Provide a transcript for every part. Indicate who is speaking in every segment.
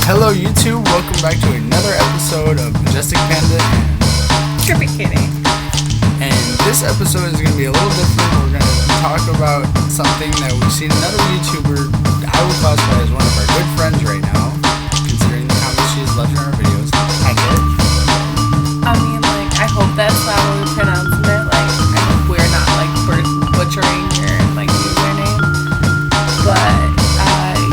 Speaker 1: Hello YouTube, welcome back to another episode of Majestic Panda and
Speaker 2: Trippy Kitty.
Speaker 1: And this episode is going to be a little different. We're going to talk about something that we've seen another YouTuber, I would classify as one of our good friends right now, considering the comments she has left in our videos.
Speaker 2: I mean, like, I hope that's not how we pronounce it. Like, I hope we're not, like, butchering your, like, username. But,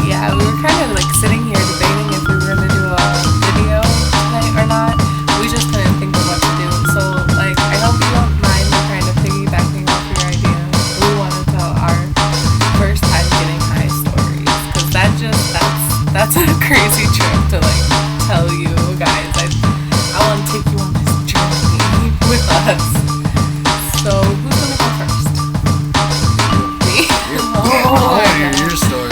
Speaker 2: yeah, we were kind of, like, sitting here debating if we were going to do a video tonight or not. We just couldn't think of what to do. So, like, I hope you don't mind me kind of piggybacking off your idea. We want to tell our first time getting high stories. Because that's a crazy trip to, like, tell you guys. I want to take you on this journey with us. So, who's going to go first? Me?
Speaker 1: Oh, your story.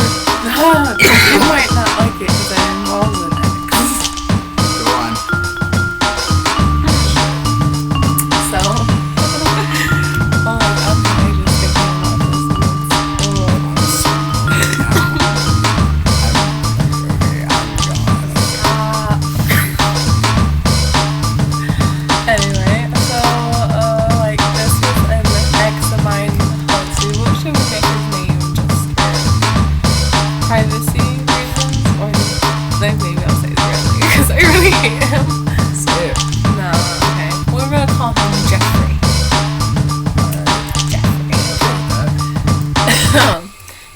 Speaker 2: You might not like it because I'm involved in it.
Speaker 1: Go on.
Speaker 2: So, I'm just thinking about this. Anyway, so, like, this was an ex of mine. Let's see, what should we make his name just for privacy reasons? Or, like, maybe I'll say it really, because I really hate him.
Speaker 1: Say it.
Speaker 2: No, okay. We're gonna call him Jeffrey.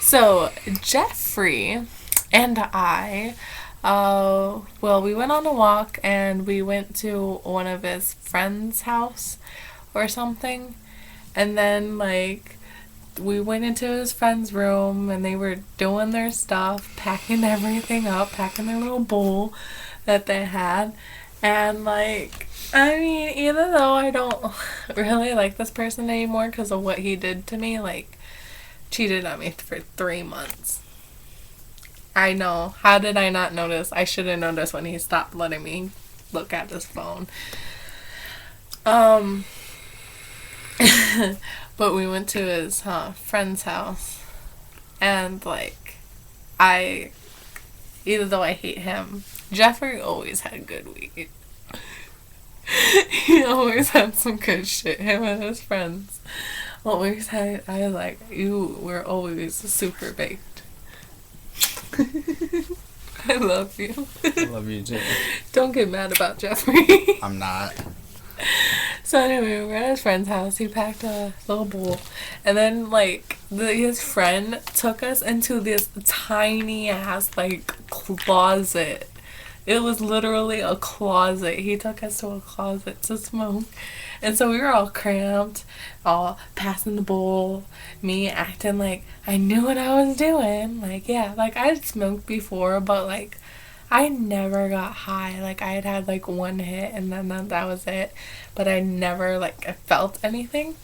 Speaker 2: So, Jeffrey and I, we went on a walk and we went to one of his friend's house or something. And then, like, we went into his friend's room and they were doing their stuff, packing everything up, packing their little bowl that they had. And, like, I mean, even though I don't really like this person anymore because of what he did to me, like, cheated on me for 3 months. I know. How did I not notice? I should have noticed when he stopped letting me look at his phone. But we went to his friend's house. And, like, even though I hate him, Jeffrey always had good weed. He always had some good shit, him and his friends. Always had, I was like, you were always super baked. I love you.
Speaker 1: I love you too.
Speaker 2: Don't get mad about Jeffrey.
Speaker 1: I'm not.
Speaker 2: So anyway, we were at his friend's house. He packed a little bowl. And then, like, his friend took us into this tiny ass, like, closet. It was literally a closet. He took us to a closet to smoke. And so we were all cramped, all passing the bowl, me acting like I knew what I was doing. Like, yeah, like, I'd smoked before, but, like, I never got high. Like, I had like, one hit, and then that was it. But I never, like, I felt anything.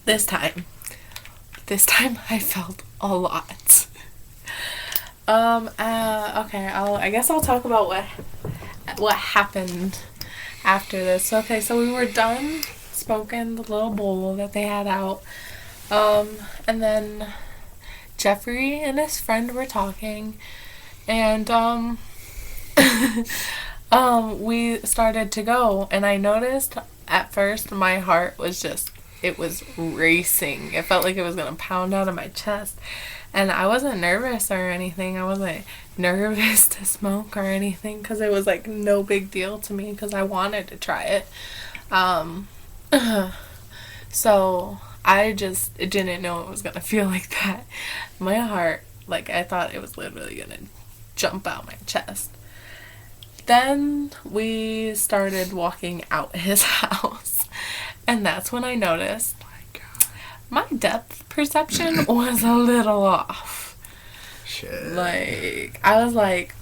Speaker 2: This time I felt a lot. Okay, I guess I'll talk about what happened after this. Okay, so we were done smoking the little bowl that they had out. And then Jeffrey and his friend were talking, and we started to go, and I noticed at first my heart was it was racing. It felt like it was gonna pound out of my chest. And I wasn't nervous or anything. I wasn't nervous to smoke or anything because it was, like, no big deal to me because I wanted to try it. So I just didn't know it was going to feel like that. My heart, like, I thought it was literally going to jump out my chest. Then we started walking out his house. And that's when I noticed my depth perception was a little off.
Speaker 1: Shit.
Speaker 2: Like, I was, like,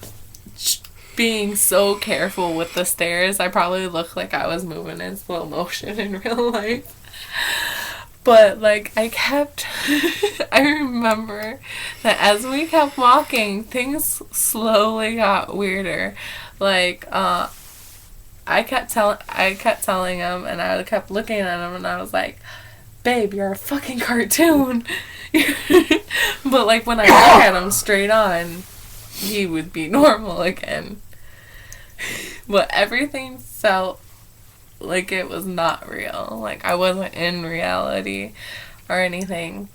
Speaker 2: being so careful with the stairs. I probably looked like I was moving in slow motion in real life. But, like, I remember that as we kept walking, things slowly got weirder. Like, I kept telling him, and I kept looking at him, and I was like, babe, you're a fucking cartoon. But, like, when I look at him straight on, he would be normal again. But everything felt like it was not real. Like I wasn't in reality or anything.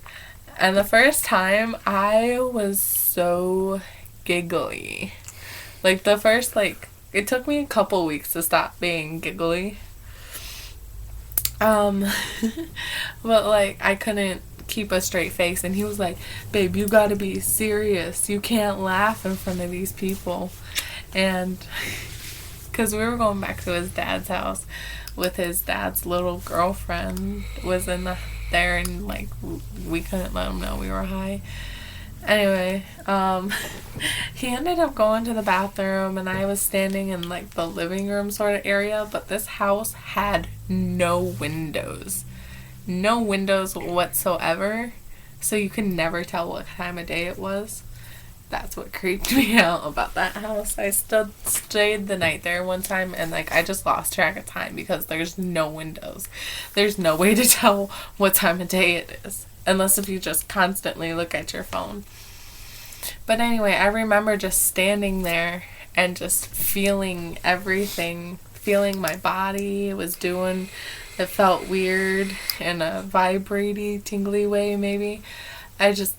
Speaker 2: And the first time I was so giggly. Like the first, like, it took me a couple weeks to stop being giggly. But like I couldn't keep a straight face, and he was like, babe, you gotta be serious. You can't laugh in front of these people. And because we were going back to his dad's house with his dad's little girlfriend was there, and like we couldn't let him know we were high. Anyway, he ended up going to the bathroom, and I was standing in like the living room sort of area, but this house had no windows whatsoever, so you could never tell what time of day it was. That's what creeped me out about that house. I stayed the night there one time, and like I just lost track of time because there's no windows. There's no way to tell what time of day it is, unless if you just constantly look at your phone. But anyway, I remember just standing there and just feeling everything, feeling my body was doing. It felt weird in a vibraty, tingly way maybe.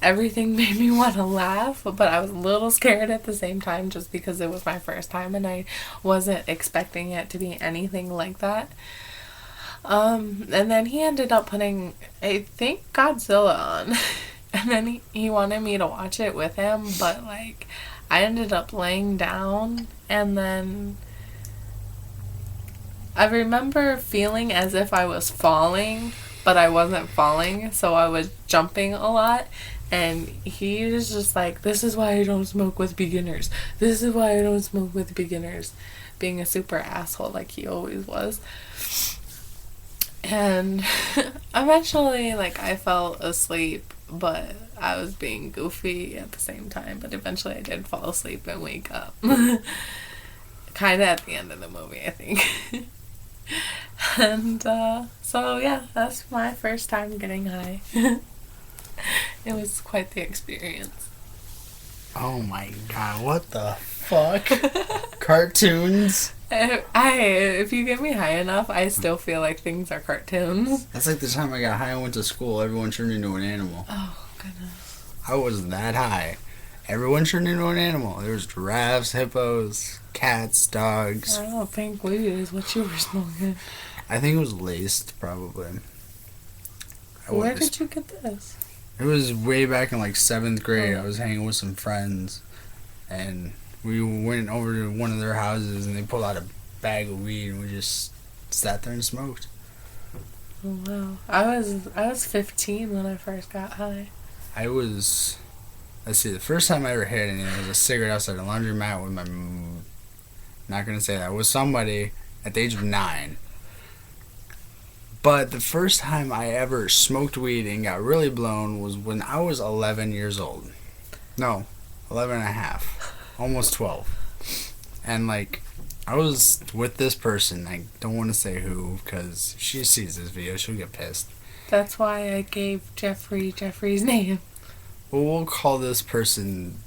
Speaker 2: Everything made me want to laugh, but I was a little scared at the same time just because it was my first time and I wasn't expecting it to be anything like that. And then he ended up putting, I think, Godzilla on. And then he wanted me to watch it with him, but like I ended up laying down, and then I remember feeling as if I was falling, but I wasn't falling, so I was jumping a lot. And he was just like, this is why I don't smoke with beginners. This is why I don't smoke with beginners. Being a super asshole like he always was. And eventually, like, I fell asleep, but I was being goofy at the same time. But eventually I did fall asleep and wake up. Kind of at the end of the movie, I think. And so yeah, that's my first time getting high. It was quite the experience.
Speaker 1: Oh my god, what the fuck? Cartoons?
Speaker 2: If you get me high enough, I still feel like things are cartoons.
Speaker 1: That's like the time I got high and went to school, everyone turned into an animal.
Speaker 2: Oh, goodness.
Speaker 1: I was that high. Everyone turned into an animal. There was giraffes, hippos, cats, dogs.
Speaker 2: I don't think weed is what you were smoking.
Speaker 1: I think it was laced, probably.
Speaker 2: Where did you get this?
Speaker 1: It was way back in like 7th grade. I was hanging with some friends, and we went over to one of their houses, and they pulled out a bag of weed, and we just sat there and smoked.
Speaker 2: Oh, wow. I was 15 when I first got high.
Speaker 1: I was, let's see, the first time I ever hit anything was a cigarette outside a laundromat with my, not going to say that, with somebody at the age of 9. But the first time I ever smoked weed and got really blown was when I was 11 years old. No, 11 and a half. Almost 12. And, like, I was with this person. I don't want to say who, because if she sees this video, she'll get pissed.
Speaker 2: That's why I gave Jeffrey's name.
Speaker 1: Well, we'll call this person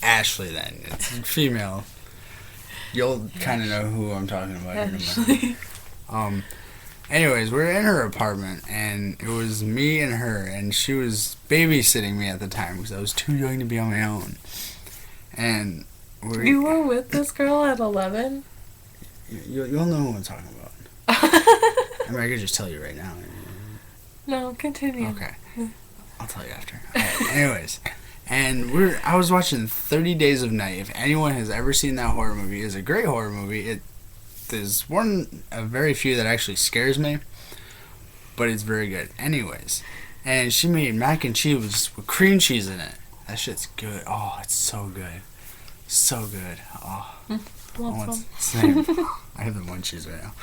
Speaker 1: Ashley then. It's female. You'll kind of know who I'm talking about.
Speaker 2: Ashley.
Speaker 1: Anyways, we were in her apartment, and it was me and her, and she was babysitting me at the time because I was too young to be on my own. And
Speaker 2: you were with this girl at 11?
Speaker 1: You'll know who I'm talking about. I mean, I could just tell you right now.
Speaker 2: No, continue.
Speaker 1: Okay. I'll tell you after. Right, anyways, and I was watching 30 Days of Night. If anyone has ever seen that horror movie, it's a great horror movie. There's one of very few that actually scares me, but it's very good. Anyways, and she made mac and cheese with cream cheese in it. That shit's good. Oh, it's so good. So good. Oh. Same. I have the munchies right now.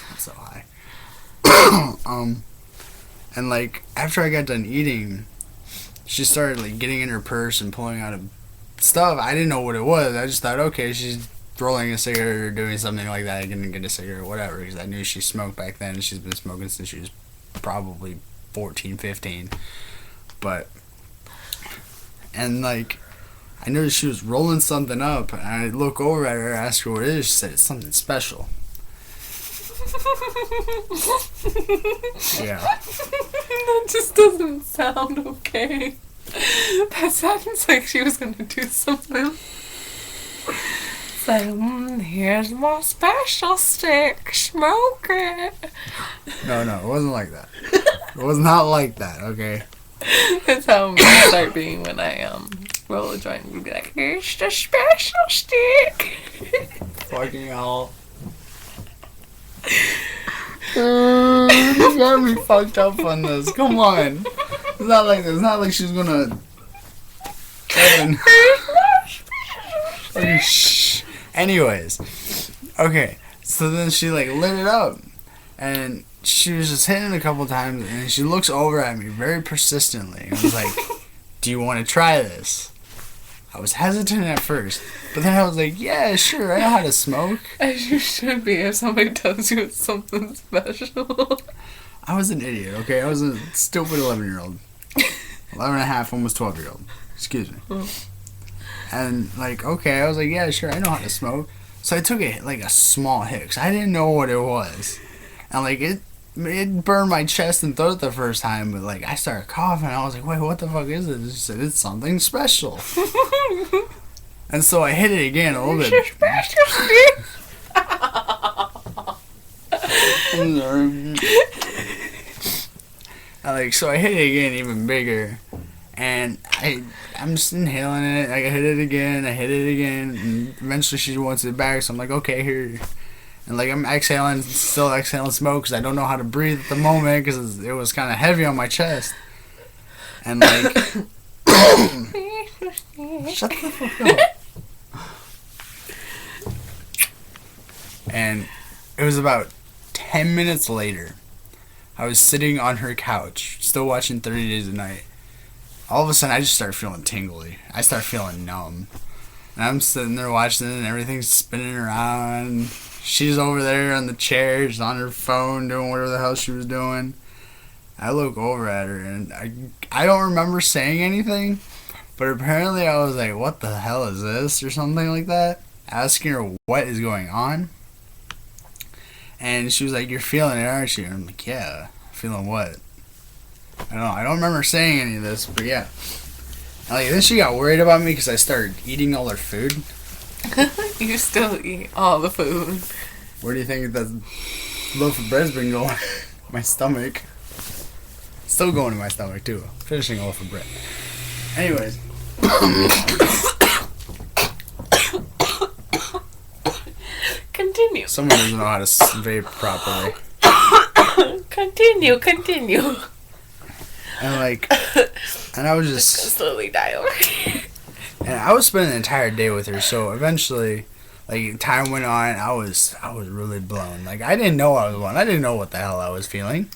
Speaker 1: I'm so high. And like, after I got done eating, she started like getting in her purse and pulling out stuff. I didn't know what it was. I just thought, okay, she's rolling a cigarette or doing something like that. I didn't get a cigarette or whatever, because I knew she smoked back then, and she's been smoking since she was probably 14, 15. And like, I noticed she was rolling something up, and I look over at her, ask her what it is. She said it's something special. Yeah.
Speaker 2: That just doesn't sound okay. That sounds like she was gonna do something. It's like, here's my special stick. Smoke it.
Speaker 1: No, it wasn't like that. It was not like that, okay?
Speaker 2: That's how I'm gonna start being when I roll a joint and be like, here's the special stick.
Speaker 1: Fucking hell. You got me fucked up on this. Come on. It's not like this. It's not like she's gonna. Evan. Okay, shh. Anyways, okay. So then she like lit it up, and she was just hitting it a couple times, and she looks over at me very persistently. I was like, "Do you want to try this?" I was hesitant at first, but then I was like, "Yeah, sure. I know how to smoke."
Speaker 2: As you should be if somebody tells you it's something special.
Speaker 1: I was an idiot, okay? I was a stupid 11-year-old. 11 and a half, almost 12-year-old. Excuse me. And, like, okay, I was like, yeah, sure, I know how to smoke. So I took it, like, a small hit, because I didn't know what it was. And, like, it burned my chest and throat the first time, but, like, I started coughing. I was like, wait, what the fuck is it? She said, it's something special. And so I hit it again a little bit.
Speaker 2: It's your special stick.
Speaker 1: So I hit it again even bigger, and I'm just inhaling it. I hit it again, and eventually she wants it back, so I'm like, okay, here. And like I'm still exhaling smoke because I don't know how to breathe at the moment because it was kind of heavy on my chest. And like, shut the fuck up. And it was about 10 minutes later. I was sitting on her couch, still watching 30 Days a Night. All of a sudden, I just start feeling tingly. I start feeling numb. And I'm sitting there watching it, and everything's spinning around. She's over there on the chair, she's on her phone, doing whatever the hell she was doing. I look over at her, and I don't remember saying anything, but apparently I was like, what the hell is this, or something like that, asking her what is going on. And she was like, you're feeling it, aren't you? And I'm like, yeah. Feeling what? I don't remember saying any of this, but yeah. And like, then she got worried about me because I started eating all her food.
Speaker 2: You still eat all the food.
Speaker 1: Where do you think that loaf of bread's been going? My stomach. Still going to my stomach, too. Finishing a loaf of bread. Anyways.
Speaker 2: Continue.
Speaker 1: Someone doesn't know how to vape properly.
Speaker 2: Continue.
Speaker 1: And I was just
Speaker 2: slowly die over.
Speaker 1: And I was spending the entire day with her, so eventually, like, time went on, I was really blown. Like, I didn't know I was blown. I didn't know what the hell I was feeling.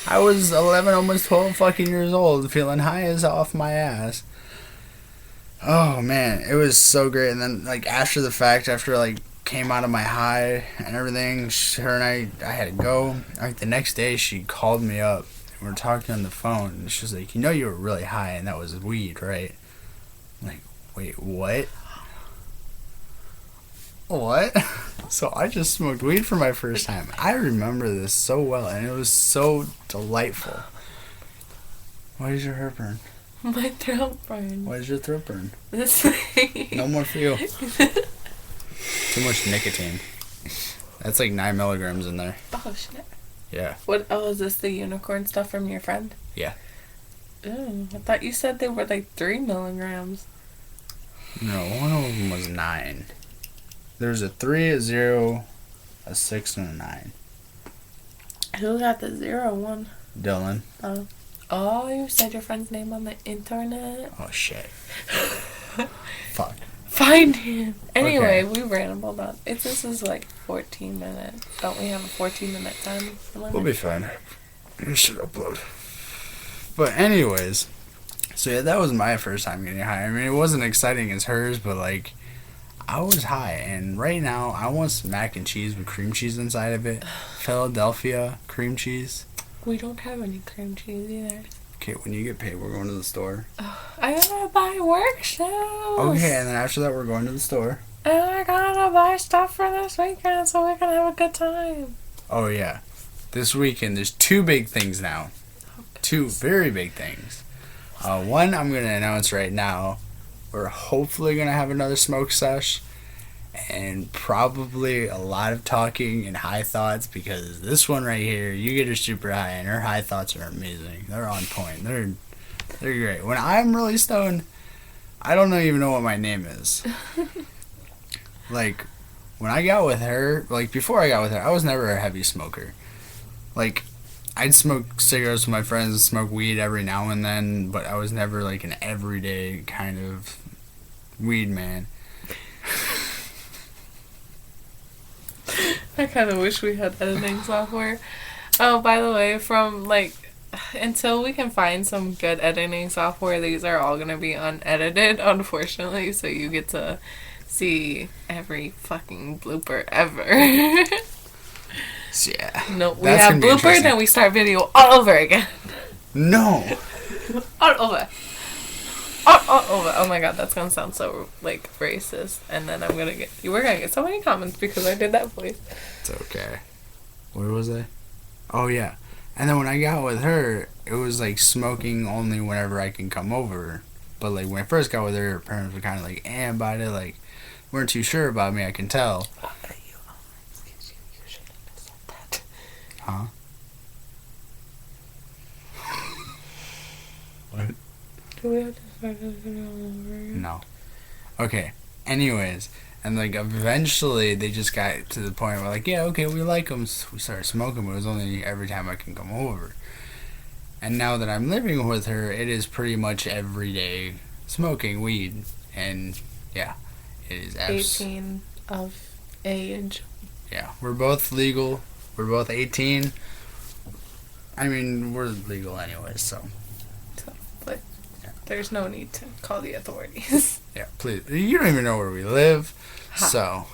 Speaker 1: I was 11, almost 12 fucking years old, feeling high as off my ass. Oh, man, it was so great. And then, like, after the fact, like, came out of my high and everything, her and I had to go. Like, the next day, she called me up, and we were talking on the phone, and she was like, you know you were really high, and that was weed, right? I'm like, wait, what? What? So I just smoked weed for my first time. I remember this so well, and it was so delightful. Why is your hair burn?
Speaker 2: My throat burn.
Speaker 1: Why is your throat burn?
Speaker 2: This thing.
Speaker 1: No more for you. Too much nicotine. That's like 9 milligrams in there.
Speaker 2: Oh, shit.
Speaker 1: Yeah.
Speaker 2: What? Oh, is this the unicorn stuff from your friend?
Speaker 1: Yeah.
Speaker 2: Ew, I thought you said they were like 3 milligrams.
Speaker 1: No, one of them was 9. There's a 3, a 0, a 6, and a 9.
Speaker 2: Who got the 0 one?
Speaker 1: Dylan.
Speaker 2: Oh, you said your friend's name on the internet?
Speaker 1: Oh, shit. Fuck.
Speaker 2: Find him. Anyway,
Speaker 1: Okay.
Speaker 2: we rambled on. This is like 14 minutes. Don't we have a 14-minute time limit?
Speaker 1: We'll be fine. We should upload. But anyways, so yeah, that was my first time getting high. I mean, it wasn't exciting as hers, but like, I was high. And right now, I want some mac and cheese with cream cheese inside of it. Philadelphia cream cheese.
Speaker 2: We don't have any cream cheese either.
Speaker 1: Okay, when you get paid, we're going to the store.
Speaker 2: I gotta buy work shoes.
Speaker 1: Okay, and then after that, we're going to the store.
Speaker 2: And I gotta buy stuff for this weekend so we can have a good time.
Speaker 1: Oh, yeah. This weekend, there's 2 big things now. 2 very big things. One, I'm going to announce right now. We're hopefully going to have another smoke sesh. And probably a lot of talking and high thoughts, because this one right here, you get her super high, and her high thoughts are amazing. They're on point. They're great. When I'm really stoned, I don't even know what my name is. Like, when I got with her, like, before I got with her, I was never a heavy smoker. Like, I'd smoke cigarettes with my friends and smoke weed every now and then, but I was never, like, an everyday kind of weed man.
Speaker 2: I kind of wish we had editing software. Oh, by the way, until we can find some good editing software, these are all going to be unedited, unfortunately, so you get to see every fucking blooper ever.
Speaker 1: Yeah.
Speaker 2: No, we have bloopers and we start video all over again.
Speaker 1: No.
Speaker 2: All over. All over. Oh my god, that's gonna sound so, like, racist. And then we're gonna get so many comments because I did that voice.
Speaker 1: It's okay. Where was I? Oh, yeah. And then when I got with her, it was, like, smoking only whenever I can come over. But, like, when I first got with her parents were kind of like, about it, like, weren't too sure about me, I can tell.
Speaker 2: Oh, but you shouldn't have said that.
Speaker 1: Huh? What?
Speaker 2: Do we have to start this video all over again?
Speaker 1: No. Okay. Anyways, and, like, eventually they just got to the point where, like, yeah, okay, we like them. So we started smoking, but it was only every time I can come over. And now that I'm living with her, it is pretty much every day smoking weed. And, yeah, it is
Speaker 2: 18 of age.
Speaker 1: Yeah, we're both legal. We're both 18. I mean, we're legal anyways, so.
Speaker 2: But there's no need to call the authorities.
Speaker 1: Yeah, please. You don't even know where we live. So,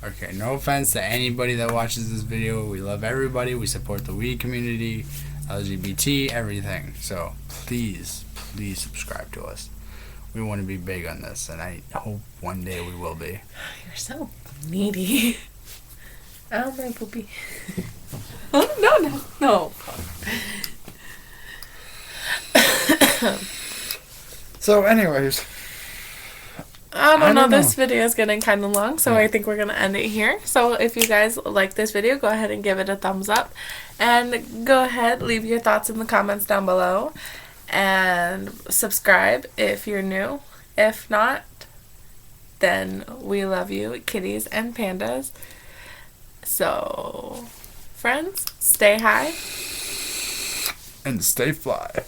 Speaker 1: okay, no offense to anybody that watches this video. We love everybody. We support the weed community, LGBT, everything. So, please subscribe to us. We want to be big on this, and I hope one day we will be.
Speaker 2: You're so needy. Oh, my poopy. No.
Speaker 1: So, anyways.
Speaker 2: I don't know. This video is getting kind of long, so I think we're going to end it here. So if you guys like this video, go ahead and give it a thumbs up. And go ahead, leave your thoughts in the comments down below. And subscribe if you're new. If not, then we love you, kitties and pandas. So, friends, stay high.
Speaker 1: And stay fly.